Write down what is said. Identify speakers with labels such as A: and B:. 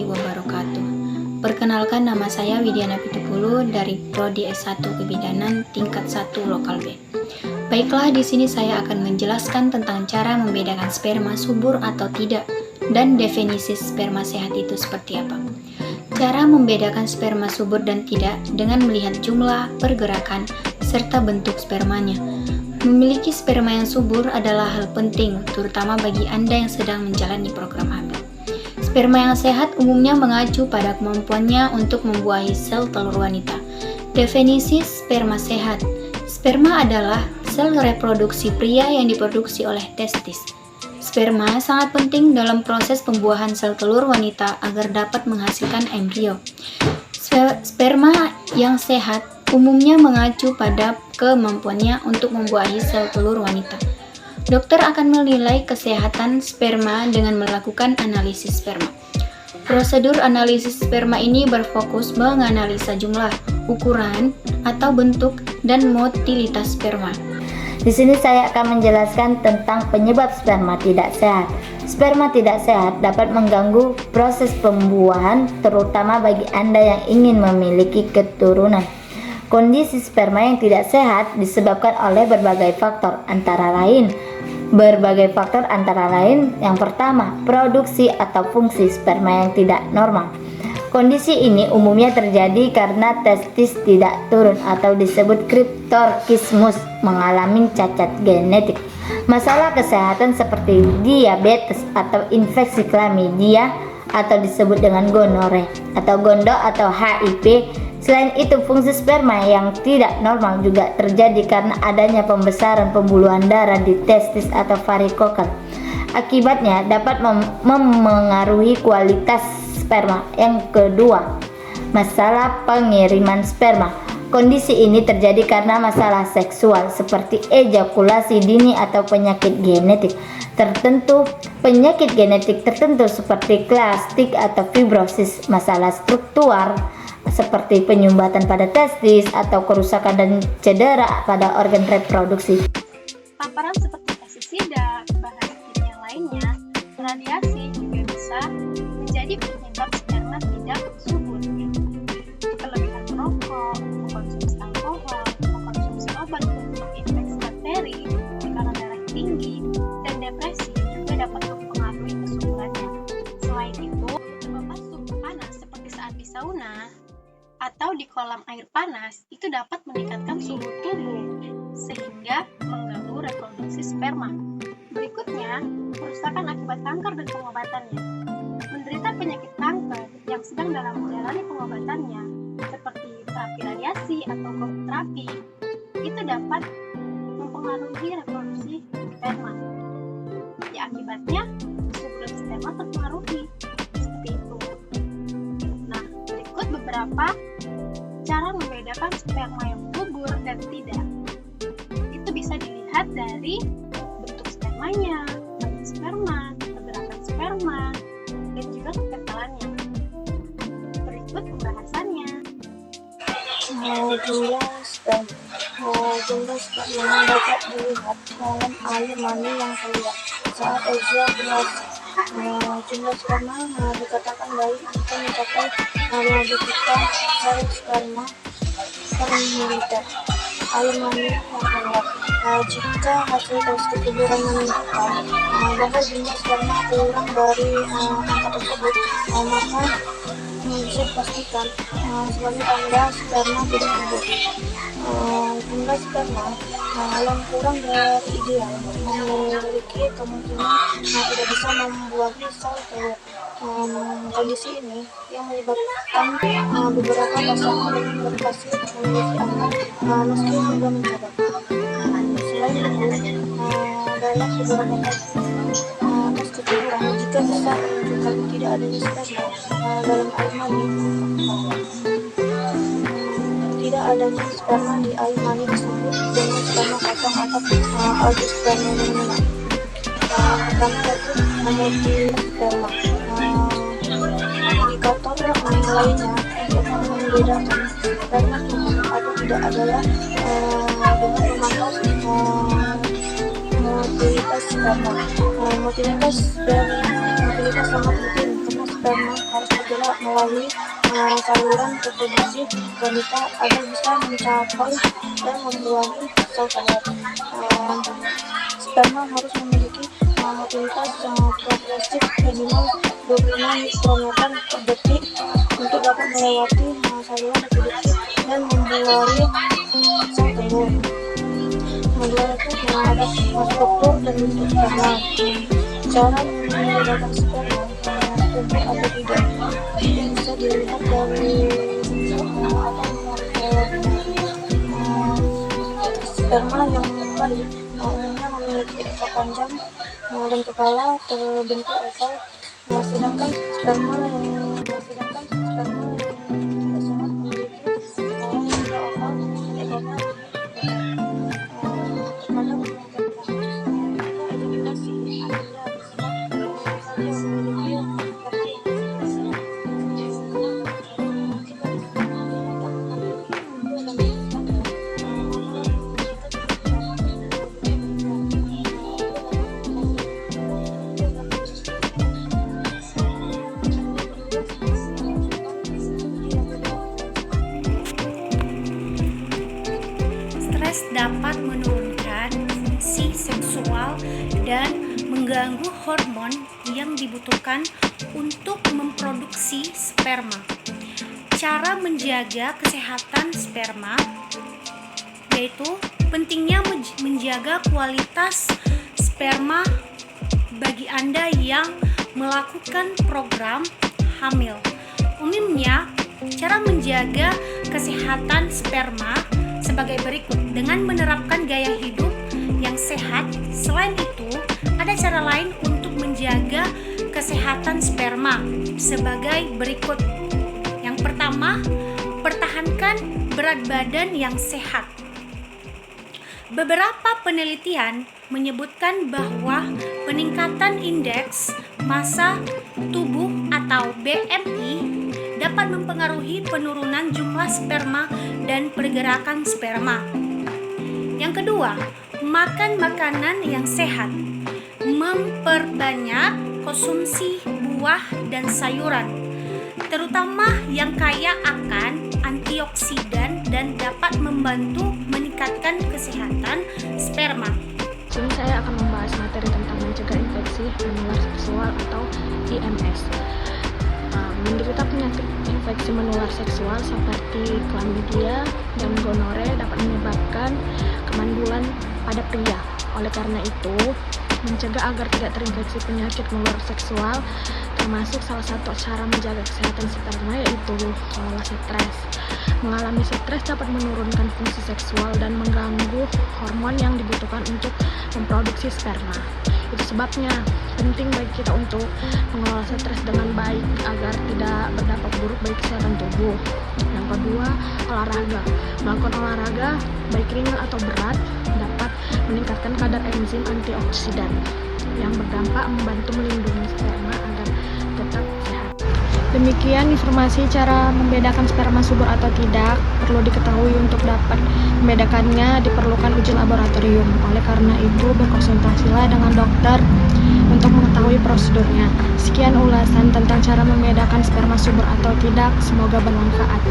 A: warahmatullahi wabarakatuh. Perkenalkan, nama saya Widiana Pitupulu dari Prodi S1 Kebidanan tingkat 1 Lokal B. Baiklah, di sini saya akan menjelaskan tentang cara membedakan sperma subur atau tidak dan definisi sperma sehat itu seperti apa. Cara membedakan sperma subur dan tidak dengan melihat jumlah, pergerakan, serta bentuk spermanya. Memiliki sperma yang subur adalah hal penting, terutama bagi Anda yang sedang menjalani program hamil. Sperma yang sehat umumnya mengacu pada kemampuannya untuk membuahi sel telur wanita. Definisi sperma sehat. Sperma adalah sel reproduksi pria yang diproduksi oleh testis. Sperma sangat penting dalam proses pembuahan sel telur wanita agar dapat menghasilkan embrio. Sperma yang sehat umumnya mengacu pada kemampuannya untuk membuahi sel telur wanita. Dokter akan menilai kesehatan sperma dengan melakukan analisis sperma. Prosedur analisis sperma ini berfokus menganalisa jumlah, ukuran, atau bentuk dan motilitas sperma.
B: Di sini saya akan menjelaskan tentang penyebab sperma tidak sehat. Sperma tidak sehat dapat mengganggu proses pembuahan, terutama bagi Anda yang ingin memiliki keturunan. Kondisi sperma yang tidak sehat disebabkan oleh berbagai faktor, antara lain yang pertama, produksi atau fungsi sperma yang tidak normal. Kondisi ini umumnya terjadi karena testis tidak turun atau disebut kriptorkismus, mengalami cacat genetik. Masalah kesehatan seperti diabetes atau infeksi klamidia atau disebut dengan gonore atau gondo atau HIV. Selain itu, fungsi sperma yang tidak normal juga terjadi karena adanya pembesaran pembuluhan darah di testis atau varikokel. Akibatnya dapat memengaruhi kualitas sperma. Yang kedua, masalah pengiriman sperma. Kondisi ini terjadi karena masalah seksual seperti ejakulasi dini atau penyakit genetik tertentu. Penyakit genetik tertentu seperti klastik atau fibrosis, masalah struktural seperti penyumbatan pada testis atau kerusakan dan cedera pada organ reproduksi.
C: Paparan seperti pestisida, bahan kimia lainnya, radiasi juga bisa menjadi penyebab sperma tidak subur. Kelebihan merokok, mengkonsumsi alkohol, mengkonsumsi obat untuk infeksi bakteri, tekanan darah tinggi, dan depresi juga dapat mempengaruhi kesuburannya. Selain itu, melepas suhu panas seperti saat di sauna atau di kolam air panas itu dapat meningkatkan suhu tubuh sehingga mengganggu reproduksi sperma. Berikutnya, kerusakan akibat kanker dan pengobatannya. Menderita penyakit kanker yang sedang dalam menjalani pengobatannya seperti terapi radiasi atau kemoterapi itu dapat mempengaruhi reproduksi sperma. Ya, akibatnya kesuburan sperma terpengaruhi. Seperti itu. Nah, berikut beberapa cara membedakan sperma yang subur dan tidak. Itu bisa dilihat dari bentuk spermanya, warna sperma, pergerakan sperma, dan juga kekentalannya. Berikut pembahasannya.
D: Jumlah sperma dapat dilihat dalam air mani yang keluar saat ejakulasi. Jumlah sperma dikatakan baik jika mencapai 12 juta sel sperma per mililiter air mani yang keluar. Jika hasil tes kesuburan menunjukkan bahwa jumlah sperma kurang dari angka tersebut, maka bisa dipastikan sebagai tanda sperma tidak subur. Jumlah sperma yang kurang dari ideal memiliki kemungkinan tidak bisa membuahi sel telur. Kondisi ini yang menyebabkan beberapa pasangan dengan berhasil memiliki anak meski sudah mencoba. Selain itu, dalam beberapa kasus tes kesuburan jika bisa menunjukkan tidak adanya sperma dalam air mani, tidak adanya sperma di air mani tersebut dengan sperma kosong atau aldosperma dominant. Pertama yaitu motilitas sperma. Indikator lainnya untuk membedakan sperma subur atau tidak adalah dengan memantau motilitas sperma. Motilitas sangat penting karena sperma harus bergerak melalui saluran reproduksi wanita agar bisa mencapai dan membuahi sel telur. Sperma harus memiliki motilitas progresif minimal 26 mikrometer per detik untuk dapat melewati saluran reproduksi dan membuahi sel telur. Kemudian itu ada struktur dan bentuk sperma. Cara membedakan sperma tumbuh atau tidak itu bisa dilihat dari sperma yang baik umumnya memiliki ekor panjang dan kepala terbentuk oval, sedangkan sperma yang tidak sehat memiliki kepala yang tidak oval dan ekornya terkadang identifikasi ada yang memiliki
A: Stres dapat menurunkan fungsi seksual dan mengganggu hormon yang dibutuhkan untuk memproduksi sperma. Cara menjaga kesehatan sperma yaitu pentingnya menjaga kualitas sperma bagi Anda yang melakukan program hamil. Umumnya, cara menjaga kesehatan sperma sebagai berikut: dengan menerapkan gaya hidup yang sehat. Selain itu, ada cara lain untuk menjaga kesehatan sperma sebagai berikut. Yang pertama, pertahankan berat badan yang sehat. Beberapa penelitian menyebutkan bahwa peningkatan indeks massa tubuh atau BMI dapat mempengaruhi penurunan jumlah sperma dan pergerakan sperma. Yang kedua, makan makanan yang sehat. Memperbanyak konsumsi buah dan sayuran, terutama yang kaya akan antioksidan dan dapat membantu meningkatkan kesehatan sperma.
E: Sini saya akan membahas materi tentang mencegah infeksi menular seksual atau IMS. Menderita penyakit infeksi menular seksual seperti chlamydia dan gonore dapat menyebabkan kemandulan pada pria. Oleh karena itu, mencegah agar tidak terinfeksi penyakit menular seksual termasuk salah satu cara menjaga kesehatan sperma yaitu mengelola stres. Mengalami stres dapat menurunkan fungsi seksual dan mengganggu hormon yang dibutuhkan untuk memproduksi sperma. Itu sebabnya penting bagi kita untuk mengelola stres dengan baik agar tidak berdampak buruk bagi kesehatan tubuh. Yang kedua, olahraga. Melakukan olahraga baik ringan atau berat dapat meningkatkan kadar enzim antioksidan yang berdampak membantu melindungi sperma agar tetap sehat. Demikian informasi cara membedakan sperma subur atau tidak. Perlu diketahui untuk dapat membedakannya diperlukan uji laboratorium. Oleh karena itu, berkonsultasilah dengan dokter untuk mengetahui prosedurnya. Sekian ulasan tentang cara membedakan sperma subur atau tidak. Semoga bermanfaat.